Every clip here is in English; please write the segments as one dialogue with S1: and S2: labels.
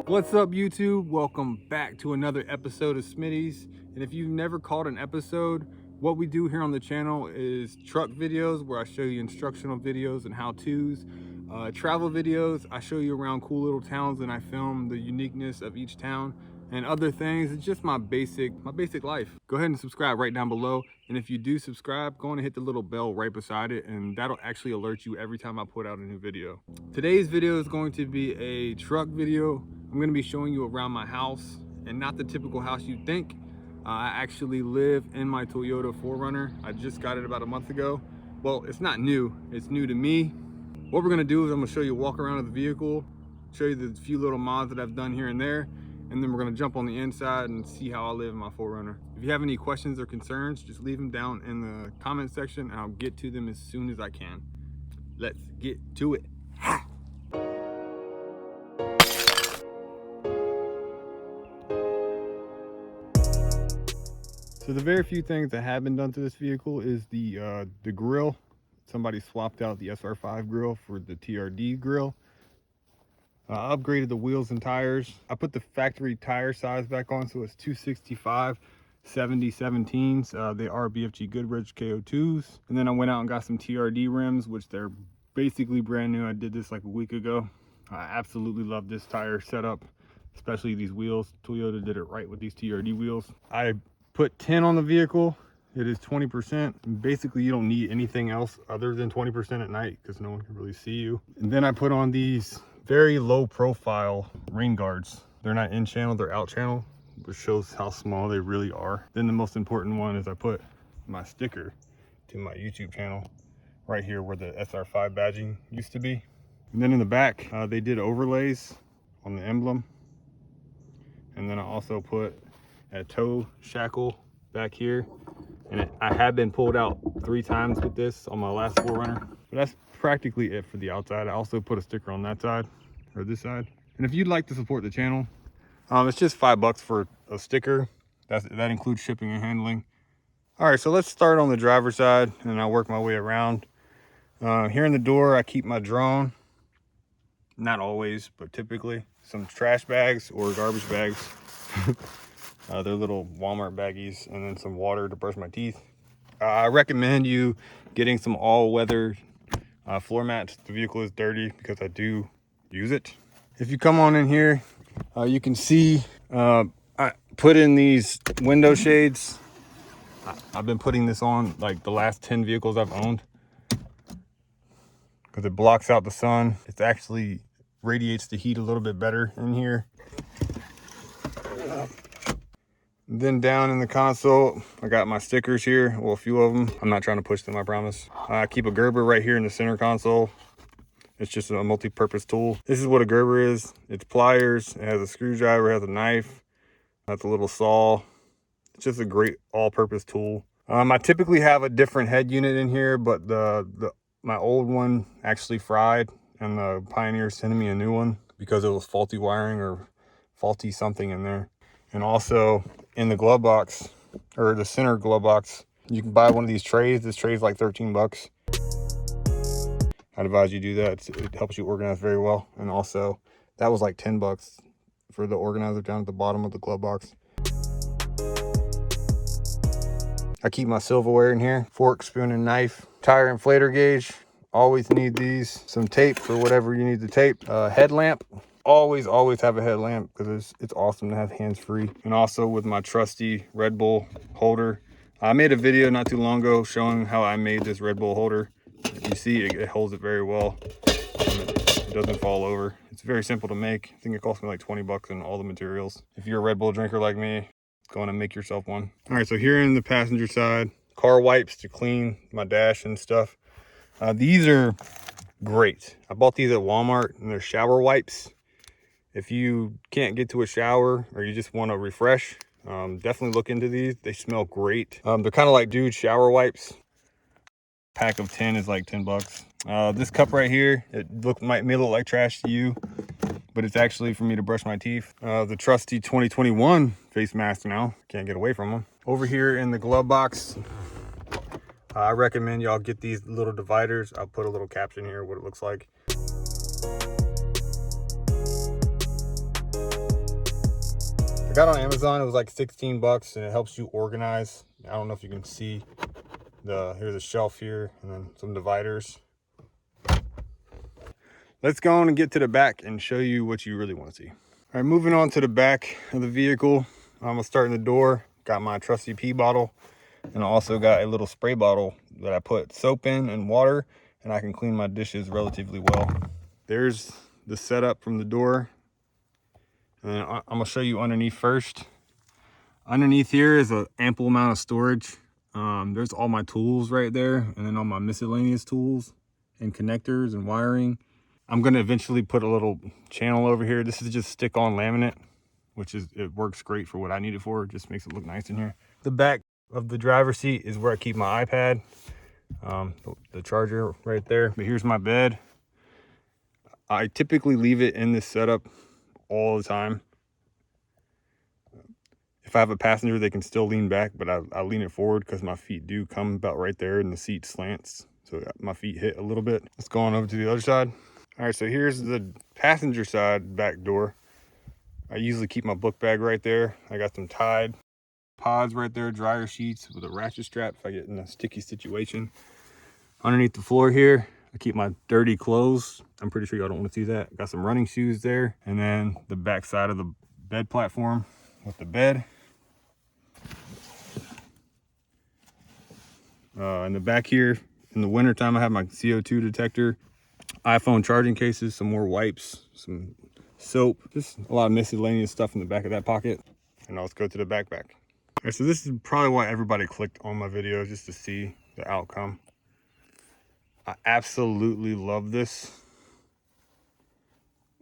S1: What's up, YouTube? Welcome back to another episode of Smitty's. And if you've never caught an episode, what we do here on the channel is truck videos where I show you instructional videos and how-tos, travel videos. I show you around cool little towns and I film the uniqueness of each town and other things. It's just my basic life. Go ahead and subscribe right down below. And if you do subscribe, go on and hit the little bell right beside it, and that'll actually alert you every time I put out a new video. Today's video is going to be a truck video. I'm going to be showing you around my house, and not the typical house you'd think. I actually live in my Toyota 4Runner. I just got it about a month ago. Well, it's not new, it's new to me. What we're going to do is I'm going to show you a walk around of the vehicle, show you the few little mods that I've done here and there, and then we're going to jump on the inside and see how I live in my 4Runner. If you have any questions or concerns, just leave them down in the comment section and I'll get to them as soon as I can. Let's get to it. So the very few things that have been done to this vehicle is the grill. Somebody swapped out the SR5 grill for the TRD grill. I upgraded the wheels and tires. I put the factory tire size back on, so it's 265 70/17s. They are BFG Goodrich KO2s. And then I went out and got some TRD rims, which they're basically brand new. I did this like a week ago. I absolutely love this tire setup, especially these wheels. Toyota did it right with these TRD wheels. I put 10 on the vehicle. It is 20%. Basically, you don't need anything else other than 20% at night because no one can really see you. And then I put on these very low profile rain guards. They're not in channel, they're out channel, which shows how small they really are. Then the most important one is I put my sticker to my YouTube channel right here where the SR5 badging used to be. And then in the back, they did overlays on the emblem. And then I also put a toe shackle back here. And I have been pulled out 3 times with this on my last 4Runner. But that's practically it for the outside. I also put a sticker on that side, or this side. And if you'd like to support the channel, it's just $5 for a sticker. That includes shipping and handling. All right, so let's start on the driver's side and then I'll work my way around. Here in the door, I keep my drone. Not always, but typically. Some trash bags or garbage bags. They're little Walmart baggies, and then some water to brush my teeth. I recommend you getting some all-weather floor mats. The vehicle is dirty because I do use it. If you come on in here, you can see I put in these window shades. I've been putting this on like the last 10 vehicles I've owned because it blocks out the sun. It actually radiates the heat a little bit better in here. Then down in the console, I got my stickers here, well, a few of them. I'm not trying to push them, I promise. I keep a Gerber right here in the center console. It's just a multi-purpose tool. This is what a Gerber is. It's pliers, it has a screwdriver, it has a knife, that's a little saw. It's just a great all-purpose tool. I typically have a different head unit in here, but my old one actually fried, and the Pioneer sent me a new one because it was faulty wiring or faulty something in there. And also in the glove box, or the center glove box, you can buy one of these trays. This tray is like 13 bucks. I'd advise you do that. It helps you organize very well. And also that was like 10 bucks for the organizer down at the bottom of the glove box. I keep my silverware in here, fork, spoon, and knife. Tire inflator gauge, always need these. Some tape for whatever you need to tape. Headlamp. Always have a headlamp because it's awesome to have hands-free. And also with my trusty Red Bull holder. I made a video not too long ago showing how I made this Red Bull holder. You see it holds it very well. It doesn't fall over. It's very simple to make. I think it cost me like 20 bucks and all the materials. If you're a Red Bull drinker like me, go on and make yourself one. All right, so here in the passenger side, car wipes to clean my dash and stuff. These are great. I bought these at Walmart, and they're shower wipes. If you can't get to a shower or you just want to refresh, definitely look into these. They smell great. They're kind of like dude shower wipes. Pack of 10 is like 10 bucks. This cup right here, may look like trash to you, but it's actually for me to brush my teeth. The trusty 2021 face mask now. Can't get away from them. Over here in the glove box, I recommend y'all get these little dividers. I'll put a little caption here what it looks like. got on Amazon. It was like 16 bucks, and it helps you organize. I don't know if you can see here's a shelf here and then some dividers. Let's go on and get to the back and show you what you really want to see. All right, moving on to the back of the vehicle. I'm gonna start in the door. Got my trusty pee bottle, and I also got a little spray bottle that I put soap in and water, and I can clean my dishes relatively well. There's the setup from the door, and I'm gonna show you underneath first. Underneath here is an ample amount of storage. There's all my tools right there, and then all my miscellaneous tools and connectors and wiring. I'm gonna eventually put a little channel over here. This is just stick-on laminate, which it works great for what I need it for. It just makes it look nice in here. The back of the driver's seat is where I keep my iPad, the charger right there. But here's my bed. I typically leave it in this setup all the time. If I have a passenger, they can still lean back, but I lean it forward because my feet do come about right there and the seat slants. So my feet hit a little bit. Let's go on over to the other side. All right, so here's the passenger side back door. I usually keep my book bag right there. I got some Tide pods right there, dryer sheets with a ratchet strap if I get in a sticky situation. Underneath the floor here, I keep my dirty clothes. I'm pretty sure y'all don't want to see that. Got some running shoes there. And then the back side of the bed platform with the bed. In the back here, in the wintertime, I have my CO2 detector, iPhone charging cases, some more wipes, some soap, just a lot of miscellaneous stuff in the back of that pocket. And now let's go to the backpack. All right, so this is probably why everybody clicked on my video, just to see the outcome. I absolutely love this.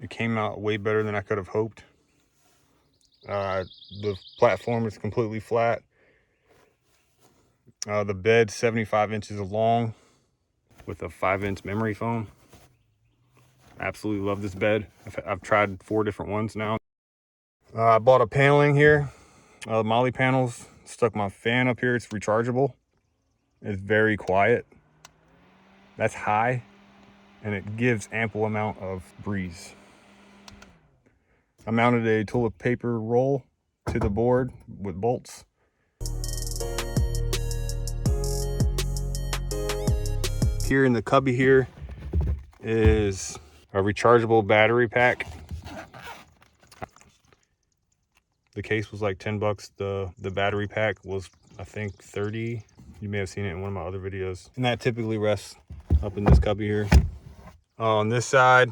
S1: It came out way better than I could have hoped. The platform is completely flat. The bed's 75 inches long with a 5-inch memory foam. Absolutely love this bed. I've tried 4 different ones now. I bought a paneling here, Molly panels. Stuck my fan up here. It's rechargeable. It's very quiet. That's high, and it gives ample amount of breeze. I mounted a toilet paper roll to the board with bolts. Here in the cubby here is a rechargeable battery pack. The case was like 10 bucks. The battery pack was, I think, 30. You may have seen it in one of my other videos. And that typically rests up in this cubby here. On this side,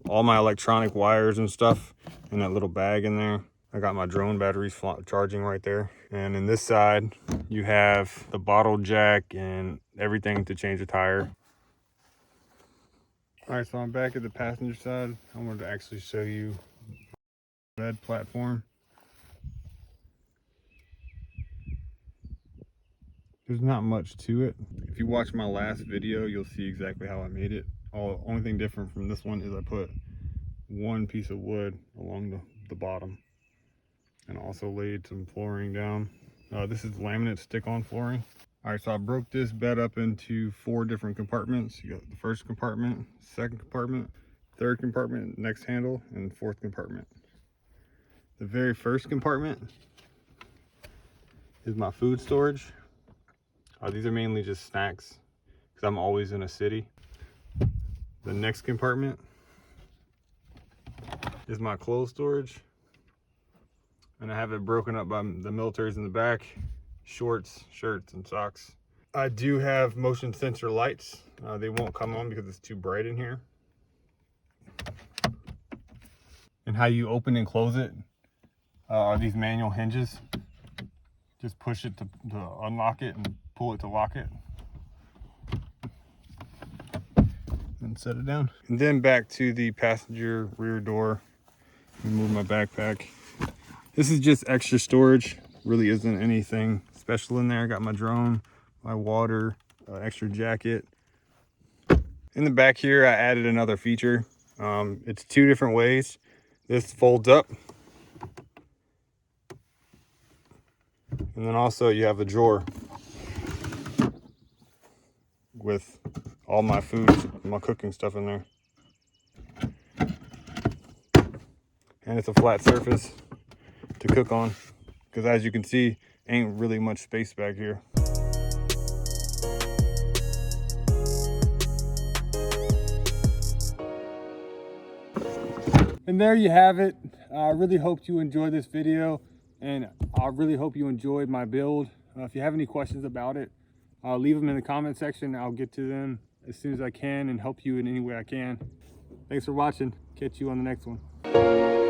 S1: all my electronic wires and stuff in that little bag in there. I got my drone batteries charging right there. And in this side, you have the bottle jack and everything to change a tire. All right, so I'm back at the passenger side. I wanted to actually show you the bed platform. There's not much to it. If you watch my last video, you'll see exactly how I made it. Only thing different from this one is I put one piece of wood along the bottom, and also laid some flooring down. This is laminate stick-on flooring. All right, so I broke this bed up into 4 different compartments. You got the first compartment, second compartment, third compartment, next handle, and fourth compartment. The very first compartment is my food storage. These are mainly just snacks because I'm always in a city. The next compartment is my clothes storage, and I have it broken up by the militaries in the back, shorts, shirts, and socks. I do have motion sensor lights. They won't come on because it's too bright in here. And how you open and close it are these manual hinges. Just push it to unlock it and pull it to lock it. And set it down. And then back to the passenger rear door. Move my backpack. This is just extra storage. Really isn't anything special in there. I got my drone, my water, extra jacket. In the back here, I added another feature. It's 2 different ways. This folds up. And then also you have a drawer with all my food, my cooking stuff in there. And it's a flat surface. to cook on, because as you can see, ain't really much space back here. And there you have it. I really hope you enjoyed this video, and I really hope you enjoyed my build. If you have any questions about it, leave them in the comment section. I'll get to them as soon as I can and help you in any way I can. Thanks for watching. Catch you on the next one.